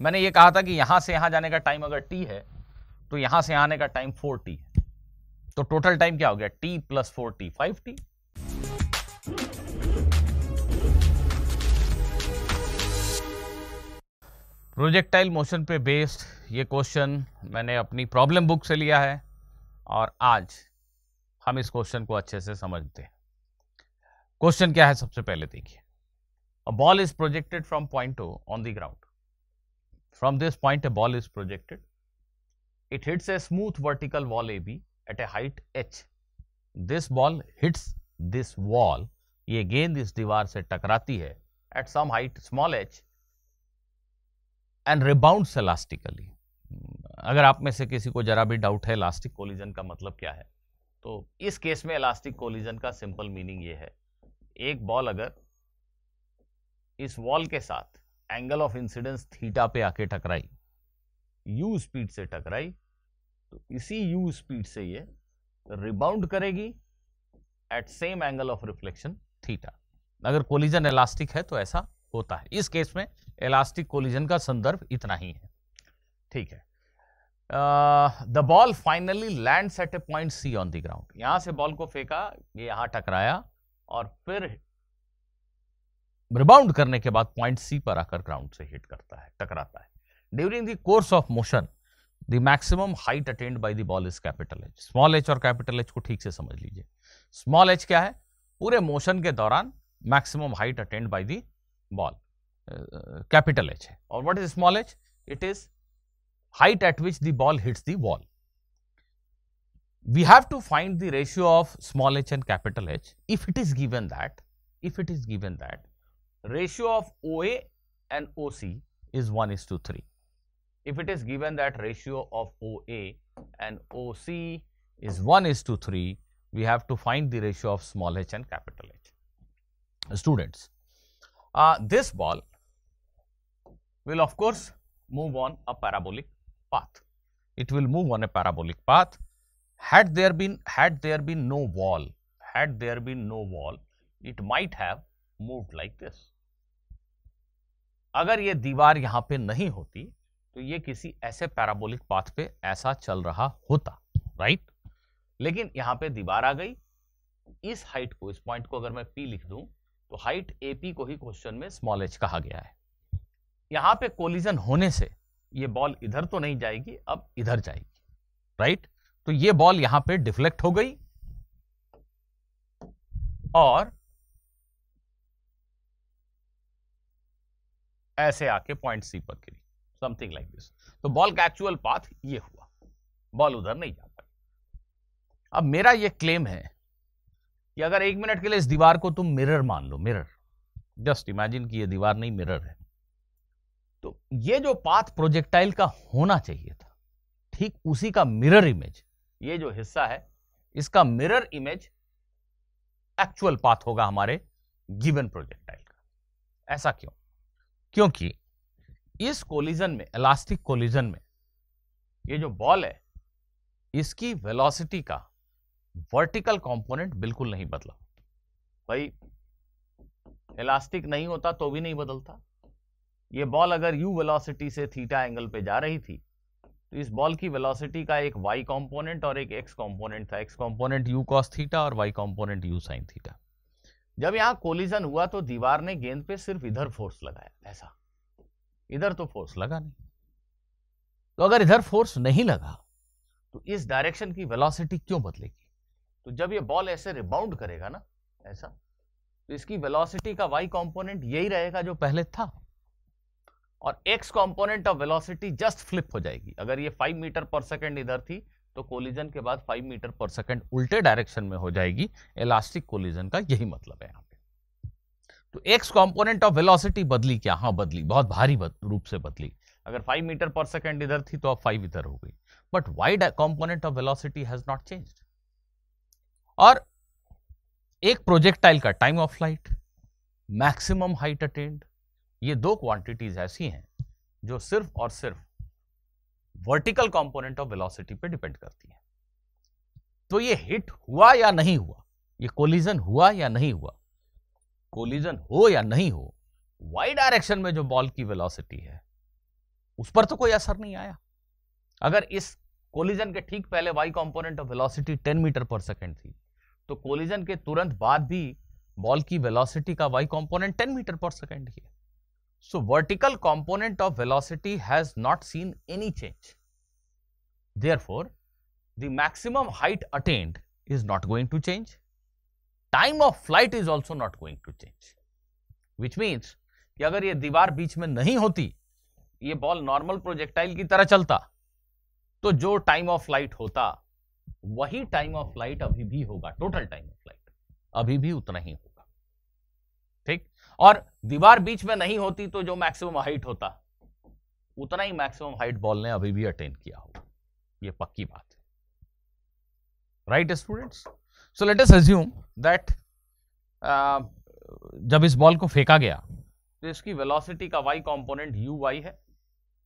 मैंने ये कहा था कि यहां से यहां जाने का टाइम अगर t है तो यहां से आने का टाइम 4t है, तो टोटल टाइम क्या हो गया, t plus 4t 5t। Projectile motion पे बेस्ड ये क्वेश्चन मैंने अपनी प्रॉब्लम बुक से लिया है और आज हम इस क्वेश्चन को अच्छे से समझते हैं। क्वेश्चन क्या है, सबसे पहले देखिए, a ball is projected from point O on the ground. From this point a ball is projected, it hits a smooth vertical wall AB at a height h. This ball hits this wall, ये गेंद इस दीवार से टकराती है at some height small h and rebounds elastically. अगर आप में से किसी को जरा भी डाउट है इलास्टिक कोलिजन का मतलब क्या है, तो इस केस में इलास्टिक कोलिजन का सिंपल मीनिंग ये है, एक बॉल अगर इस वॉल के साथ एंगल ऑफ इंसिडेंस थीटा पे आके टकराई, u स्पीड से टकराई, तो इसी u स्पीड से ये रिबाउंड करेगी at same angle of reflection theta. अगर कोलिजन इलास्टिक है तो ऐसा होता है। इस केस में इलास्टिक कोलिजन का संदर्भ इतना ही है, ठीक है। The ball finally lands at a point C on the ground. यहां से बॉल को फेंका, ये यहां टकराया और फिर रिबाउंड करने के बाद पॉइंट C पर आकर ग्राउंड से हिट करता है, टकराता है। During the course of motion, the maximum height attained by the ball is capital H. Small h और capital H को ठीक से समझ लीजिए। Small h क्या है, पूरे मोशन के दौरान maximum height attained by the ball, capital H है। और what is small h? It is height at which the ball hits the wall. We have to find the ratio of small h and capital H if it is given that ratio of OA and OC is 1:3. If it is given that ratio of OA and OC is 1:3, we have to find the ratio of small h and capital H. Students, this ball will of course move on a parabolic path. It will move on a parabolic path. Had there been no wall, it might have moved like this. अगर ये दीवार यहां पे नहीं होती तो ये किसी ऐसे पैराबोलिक पाथ पे ऐसा चल रहा होता, राइट। लेकिन यहां पे दीवार आ गई, इस हाइट को, इस पॉइंट को अगर मैं P लिख दूं तो हाइट AP को ही क्वेश्चन में स्मॉल h कहा गया है। यहां पे कोलिजन होने से ये बॉल इधर तो नहीं जाएगी, अब इधर जाएगी, राइट। तो ये बॉल यहां पे डिफ्लेक्ट हो गई और ऐसे आके पॉइंट C पर गिरी, समथिंग लाइक दिस। तो बॉल का एक्चुअल पाथ ये हुआ, बॉल उधर नहीं जा पाई। अब मेरा ये क्लेम है कि अगर 1 मिनट के लिए इस दीवार को तुम मिरर मान लो, मिरर, जस्ट इमेजिन कि ये दीवार नहीं मिरर है, तो ये जो पाथ प्रोजेक्टाइल का होना चाहिए था, ठीक उसी का मिरर इमेज, ये जो हिस्सा है इसका मिरर इमेज एक्चुअल पाथ होगा हमारे गिवन प्रोजेक्टाइल का। ऐसा क्यों? क्योंकि इस कोलिजन में, इलास्टिक कोलिजन में, ये जो बॉल है इसकी वेलोसिटी का वर्टिकल कंपोनेंट बिल्कुल नहीं बदला। भाई इलास्टिक नहीं होता तो भी नहीं बदलता। ये बॉल अगर u वेलोसिटी से थीटा एंगल पे जा रही थी तो इस बॉल की वेलोसिटी का एक y कंपोनेंट और एक x कंपोनेंट था। x component u cos theta और y component u sin theta. जब यहां कोलिजन हुआ तो दीवार ने गेंद पे सिर्फ इधर फोर्स लगाया, ऐसा, इधर तो फोर्स लगा नहीं। तो अगर इधर फोर्स नहीं लगा तो इस डायरेक्शन की वेलोसिटी क्यों बदलेगी? तो जब ये बॉल ऐसे रिबाउंड करेगा ना, ऐसा, तो इसकी वेलोसिटी का y कंपोनेंट यही रहेगा जो पहले था और x component of velocity just flip हो जाएगी। अगर ये 5 मीटर पर सेकंड इधर थी तो कोलिजन के बाद 5 मीटर पर सेकंड उल्टे डायरेक्शन में हो जाएगी। इलास्टिक कोलिजन का यही मतलब है यहाँ पे। तो x कंपोनेंट ऑफ वेलोसिटी बदली क्या? हाँ बदली, बहुत भारी रूप से बदली। अगर 5 मीटर पर सेकंड इधर थी तो अब 5 इधर हो गई, but y component of velocity has not changed. और एक प्रोजेक्टाइल का time of flight, maximum height attend, ये दो क्वांटिटीज ऐसी हैं जो सिर्फ और सिर्फ वर्टिकल कंपोनेंट ऑफ वेलोसिटी पे डिपेंड करती है। तो ये हिट हुआ या नहीं हुआ, ये कोलिजन हुआ या नहीं हुआ, कोलिजन हो या नहीं हो, वाई डायरेक्शन में जो बॉल की वेलोसिटी है उस पर तो कोई असर नहीं आया। अगर इस कोलिजन के ठीक पहले y component of velocity 10 meter पर सेकेंड थी, तो कोलिजन के तुरंत बाद भी बॉल की वेलोसिटी का y कंपोनेंट 10 मीटर पर सेकेंड ही है। So vertical component of velocity has not seen any change, therefore the maximum height attained is not going to change, time of flight is also not going to change, which means कि अगर ये दीवार बीच में नहीं होती, ये ball normal projectile की तरह चलता, तो जो टाइम ऑफ फ्लाइट होता वही टाइम ऑफ फ्लाइट अभी भी होगा, टोटल टाइम ऑफ फ्लाइट अभी भी उतना ही होगा। ठीक, और दीवार बीच में नहीं होती तो जो मैक्सिमम हाइट होता उतना ही मैक्सिमम हाइट बॉल ने अभी भी अटेन किया होगा, ये पक्की बात है। Right students, so let us assume that जब इस बॉल को फेंका गया तो इसकी वेलोसिटी का y कंपोनेंट uy है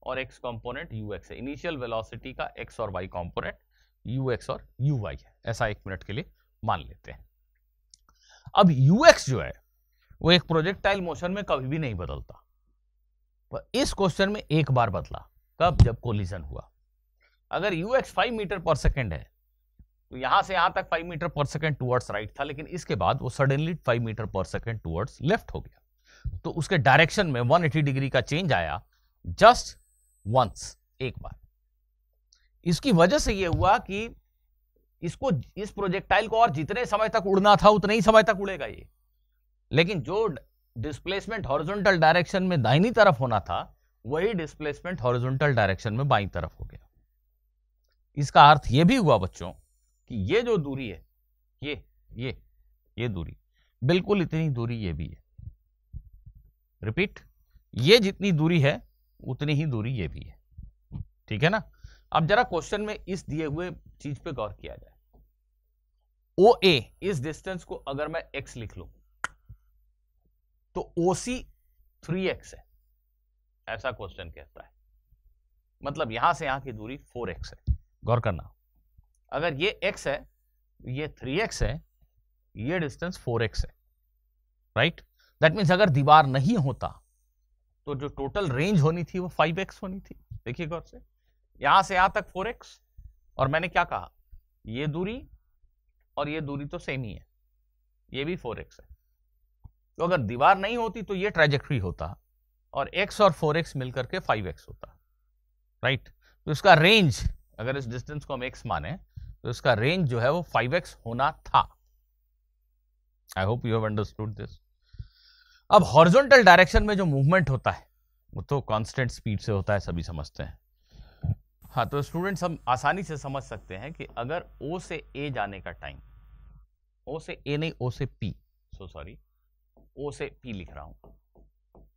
और x कंपोनेंट ux है। इनिशियल वेलोसिटी का x और y कंपोनेंट ux और uy है, ऐसा एक मिनट के लिए मान लेते हैं। अब ux जो है वो एक प्रोजेक्टाइल मोशन में कभी भी नहीं बदलता, पर इस क्वेश्चन में एक बार बदला। कब? जब कोलिजन हुआ। अगर ux 5 मीटर पर सेकेंड है तो यहां से यहां तक 5 मीटर पर सेकेंड टुवर्ड्स राइट था, लेकिन इसके बाद वो सडनली 5 मीटर पर सेकेंड टुवर्ड्स लेफ्ट हो गया, तो उसके डायरेक्शन में 180 डिग्री का चेंज आया जस्ट वंस, एक बार। इसकी वजह से ये हुआ कि इसको, इस प्रोजेक्टाइल को और जितने समय तक उड़ना था उतने ही समय तक उड़ेगा ये, लेकिन जो डिस्प्लेसमेंट हॉरिजॉन्टल डायरेक्शन में दाहिनी तरफ होना था वही डिस्प्लेसमेंट हॉरिजॉन्टल डायरेक्शन में बाईं तरफ हो गया। इसका अर्थ यह भी हुआ बच्चों कि ये जो दूरी है, ये दूरी बिल्कुल इतनी दूरी ये भी है। रिपीट, ये जितनी दूरी है उतनी ही दूरी ये भी है। ठीक है ना? अब जरा क्वेश्चन में इस दिए हुए चीज पे गौर किया जाए। OA, इस डिस्टेंस को अगर मैं x लिख लूं तो OC 3x है, ऐसा क्वेश्चन कहता है। मतलब यहां से यहां की दूरी 4x है। गौर करना, अगर ये x है, ये 3x है, ये डिस्टेंस 4x है। राइट, दैट मीन्स अगर दीवार नहीं होता तो जो टोटल रेंज होनी थी वो 5x होनी थी। देखिए गौर से, यहां से यहां तक 4x, और मैंने क्या कहा, ये दूरी और ये दूरी तो सेम ही है, ये भी 4x है। तो अगर दीवार नहीं होती तो ये ट्रैजेक्टरी होता और x और 4x मिलकर के 5x होता। राइट, तो इसका रेंज, अगर इस डिस्टेंस को हम x माने तो इसका रेंज जो है वो 5x होना था। I hope you have understood this. अब हॉरिजॉन्टल डायरेक्शन में जो मूवमेंट होता है वो तो कांस्टेंट स्पीड से होता है, सभी समझते हैं। हाँ, तो स्टूडेंट्स हम आसानी से समझ सकते हैं कि अगर O से A जाने का टाइम, O से A नहीं, O से P, सॉरी, O से P लिख रहा हूं,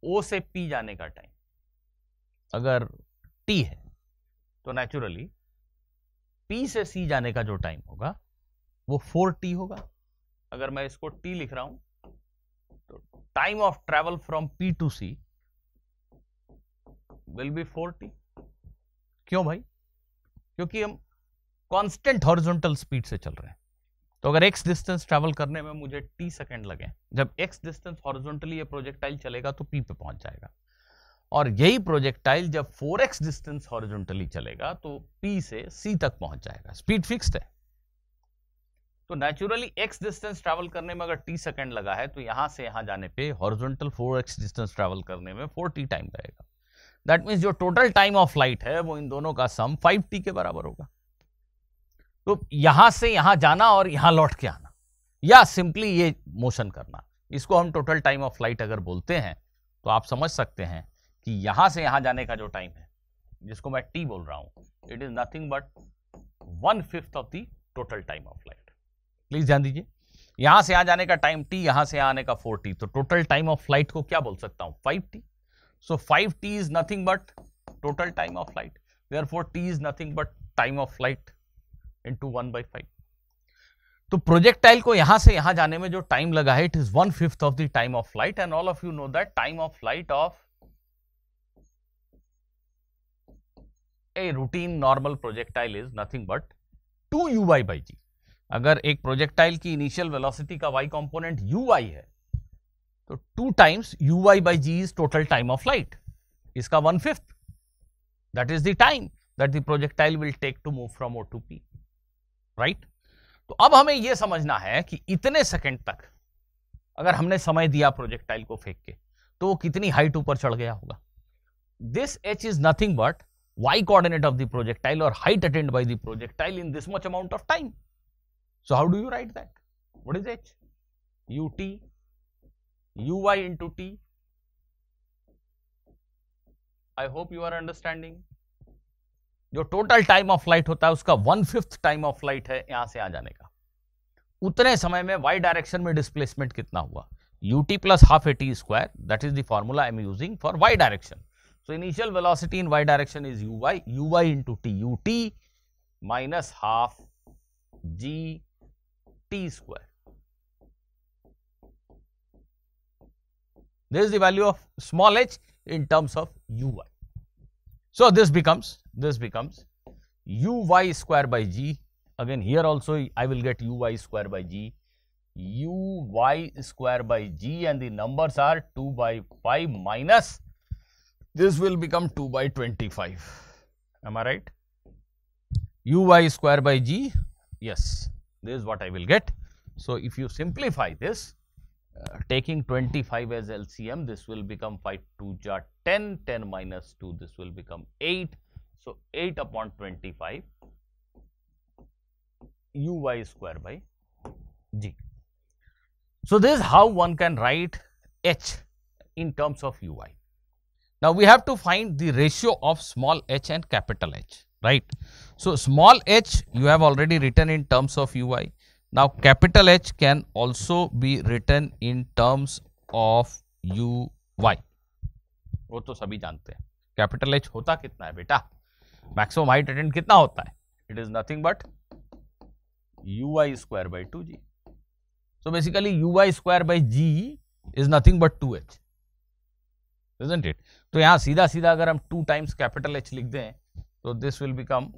O से P जाने का टाइम अगर T है तो नेचुरली P से C जाने का जो टाइम होगा वो 4T होगा। अगर मैं इसको T लिख रहा हूं तो time of travel from P to C will be 4T। क्यों भाई? क्योंकि हम कांस्टेंट हॉरिजॉन्टल स्पीड से चल रहे हैं। तो अगर x डिस्टेंस ट्रैवल करने में मुझे t सेकंड लगे, जब x डिस्टेंस हॉरिजॉन्टली ये प्रोजेक्टाइल चलेगा तो p पे पहुंच जाएगा, और यही प्रोजेक्टाइल जब 4x डिस्टेंस हॉरिजॉन्टली चलेगा तो p से c तक पहुंच जाएगा। स्पीड फिक्स्ड है, तो नेचुरली x डिस्टेंस ट्रैवल करने में अगर t सेकंड लगा है तो यहां से यहां जाने पे हॉरिजॉन्टल 4x डिस्टेंस ट्रैवल करने में 4t टाइम लगेगा। दैट मीन्स जो टोटल टाइम ऑफ फ्लाइट है वो इन दोनों का सम 5t के बराबर होगा। तो यहां से यहां जाना और यहां लौट के आना, या सिंपली ये मोशन करना, इसको हम टोटल टाइम ऑफ फ्लाइट अगर बोलते हैं तो आप समझ सकते हैं कि यहां से यहां जाने का जो टाइम है, जिसको मैं t बोल रहा हूं, it is nothing but 1/5 of the total time of flight. Please ध्यान दीजिए, यहां से यहां जाने का टाइम t, यहां से यहां आने का 4t, तो टोटल टाइम ऑफ फ्लाइट को क्या बोल सकता हूं? 5t। So 5t is nothing but total time of flight. Therefore, t is nothing but time of flight into 1/5. तो प्रोजेक्टाइल को यहां से यहां जाने में जो टाइम लगा है, it is 1/5 of the time of flight, and all of you know that time of flight of a routine normal projectile is nothing but 2uy/g. अगर एक प्रोजेक्टाइल की इनिशियल वेलोसिटी का y कंपोनेंट uy है तो 2 times uy/g is total time of flight, इसका 1/5। That is the time that the projectile will take to move from O to P, right? तो अब हमें यह समझना है कि इतने सेकंड तक अगर हमने समय दिया प्रोजेक्टाइल को फेंक के तो वो कितनी हाइट ऊपर चढ़ गया होगा. This h is nothing but y coordinate of the projectile or height attained by the projectile in this much amount of time. So how do you write that? What is h? ut uy into t. I hope you are understanding. जो total time of flight होता है उसका 1/5 time of flight है यहां से आ जाने का. उतने समय में y डायरेक्शन में डिस्प्लेसमेंट कितना हुआ? ut plus half a t square. That is the formula I am using for y direction. So initial velocity in y direction is uy into t, ut minus half g t square. This is the value of small h in terms of uy. So this becomes uy square by g. Again here also I will get uy square by g, uy square by g, and the numbers are 2 by 5 minus this will become 2 by 25. Am I right? uy square by g, yes, this is what I will get. So if you simplify this, taking 25 as LCM, this will become 5 2 ja 10, 10 minus 2, this will become 8. So 8 upon 25 uy square by g. So this is how one can write h in terms of uy. Now we have to find the ratio of small h and capital H, right? So small h you have already written in terms of uy. Now capital H can also be written in terms of uy. वो तो सभी जानते हैं. Capital H होता कितना है बेटा? Maximum height attend कितना होता है? It is nothing but uy square by 2g. So basically uy square by g is nothing but 2h, isn't it? तो यहाँ सीधा सीधा अगर हम 2 times capital H लिख दें तो this will become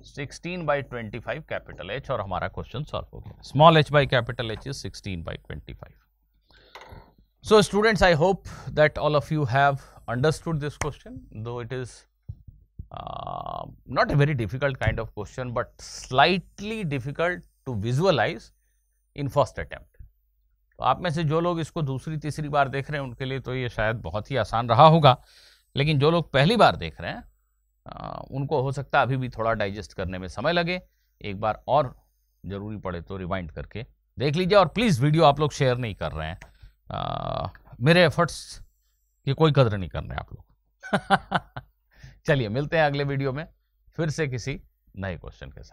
16 by 25 capital H और हमारा क्वेश्चन सॉल्व हो गया. Small h by capital H is 16 by 25. So students, I hope that all of you have understood this question, though it is not a very difficult kind of question but slightly difficult to visualize in first attempt. तो आप में से जो लोग इसको दूसरी तीसरी बार देख रहे हैं उनके लिए तो ये शायद बहुत ही आसान रहा होगा, लेकिन जो लोग पहली बार देख रहे हैं उनको हो सकता है अभी भी थोड़ा डाइजेस्ट करने में समय लगे. एक बार और जरूरी पड़े तो रिवाइंड करके देख लीजिए. और प्लीज़ वीडियो आप लोग शेयर नहीं कर रहे हैं, मेरे एफर्ट्स की कोई कदर नहीं कर रहे हैं आप लोग. चलिए मिलते हैं अगले वीडियो में फिर से किसी नए क्वेश्चन के साथ.